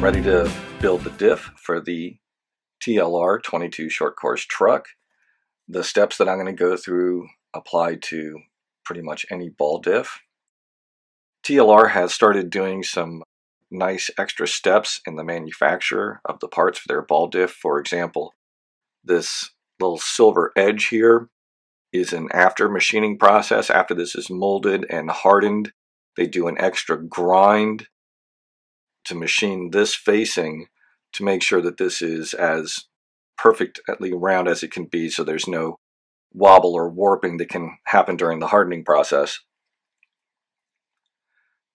ready to build the diff for the TLR 22 short course truck. The steps that I'm going to go through apply to pretty much any ball diff. TLR has started doing some nice extra steps in the manufacture of the parts for their ball diff. For example, this little silver edge here is an after machining process. After this is molded and hardened, they do an extra grind to machine this facing to make sure that this is as perfectly round as it can be, so there's no wobble or warping that can happen during the hardening process.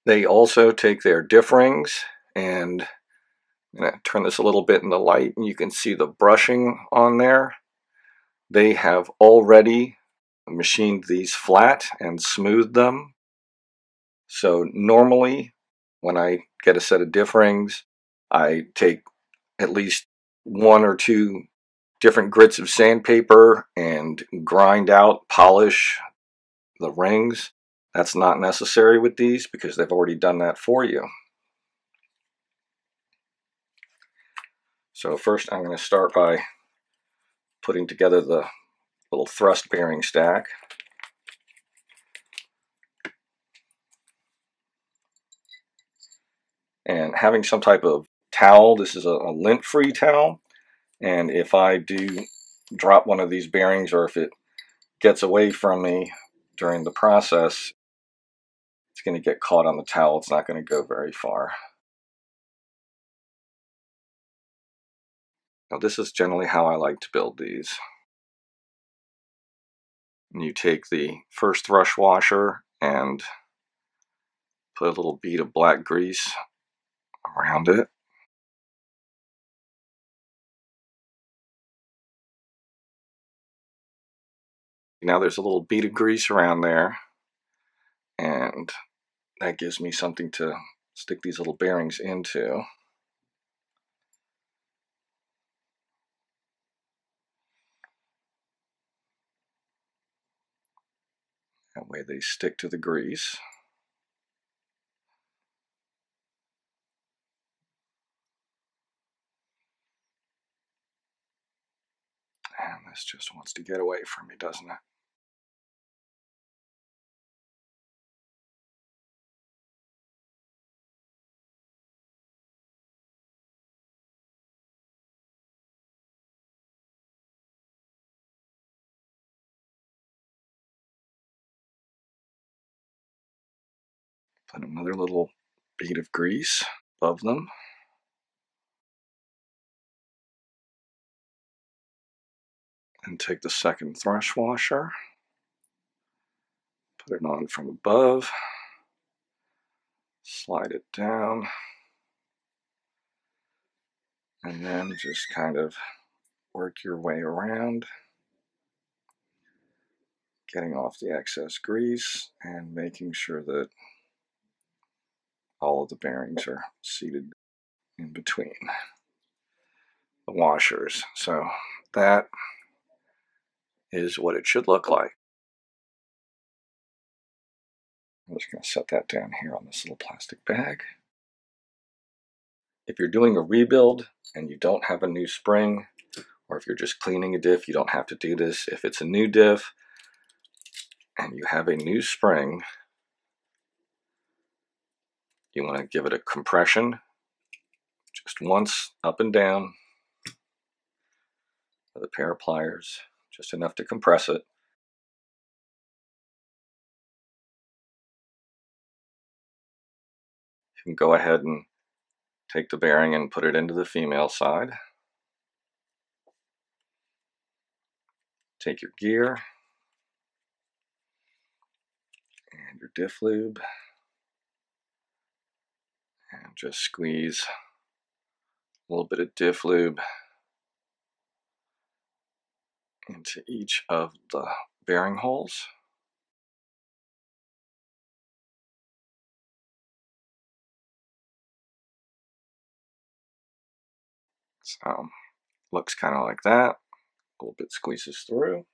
They also take their diff rings, and I'm going to turn this a little bit in the light and you can see the brushing on there. They have already machined these flat and smoothed them. So normally when I get a set of diff rings, I take at least 1 or 2 different grits of sandpaper and grind out, polish the rings. That's not necessary with these because they've already done that for you. So first I'm going to start by putting together the little thrust bearing stack. And having some type of towel, this is a lint-free towel, and if I do drop one of these bearings or if it gets away from me during the process, it's going to get caught on the towel. It's not going to go very far. Now this is generally how I like to build these. And you take the first thrush washer and put a little bead of black grease around it. Now there's a little bead of grease around there, and that gives me something to stick these little bearings into. That way they stick to the grease. And this just wants to get away from me, doesn't it? Put another little bead of grease above them. And take the second thrush washer, put it on from above, slide it down, and then just kind of work your way around, getting off the excess grease and making sure that all of the bearings are seated in between the washers. So that is what it should look like. I'm just going to set that down here on this little plastic bag. If you're doing a rebuild and you don't have a new spring, or if you're just cleaning a diff, you don't have to do this. If it's a new diff and you have a new spring, you want to give it a compression just once up and down with a pair of pliers, just enough to compress it. You can go ahead and take the bearing and put it into the female side. Take your gear and your diff lube and just squeeze a little bit of diff lube into each of the bearing holes. So looks kind of like that. A little bit squeezes through.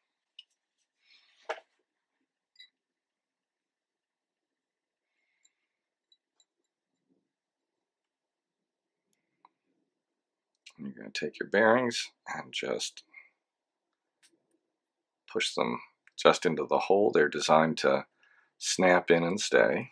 You're going to take your bearings and just push them just into the hole. They're designed to snap in and stay.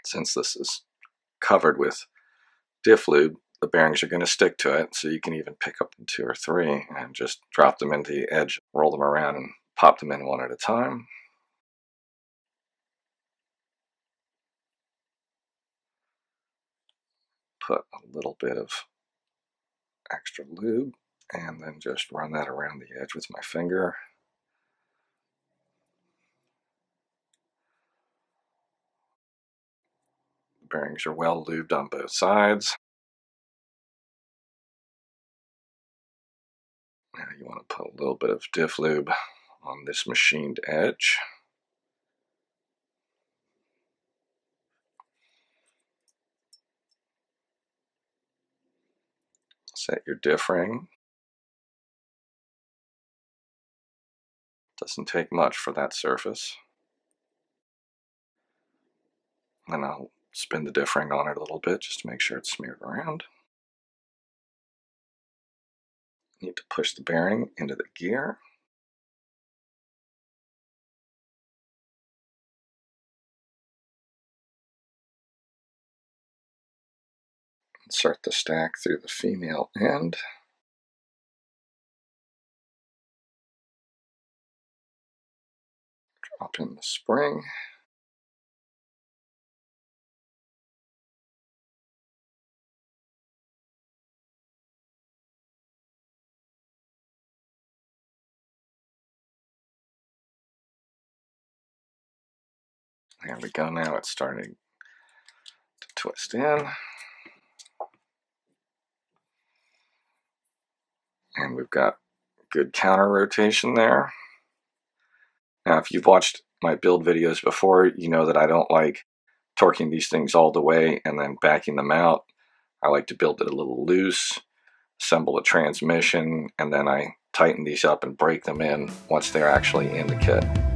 Since this is covered with diff lube, the bearings are going to stick to it, so you can even pick up 2 or 3 and just drop them into the edge, roll them around, and pop them in one at a time. Put a little bit of extra lube and then just run that around the edge with my finger. The bearings are well lubed on both sides. Now you want to put a little bit of diff lube on this machined edge. Set your diff ring. Doesn't take much for that surface. Then I'll spin the diff ring on it a little bit just to make sure it's smeared around. You need to push the bearing into the gear. Insert the stack through the female end. Drop in the spring. There we go, now it's starting to twist in. And we've got good counter rotation there. Now, if you've watched my build videos before, you know that I don't like torquing these things all the way and then backing them out. I like to build it a little loose, assemble a transmission, and then I tighten these up and break them in once they're actually in the kit.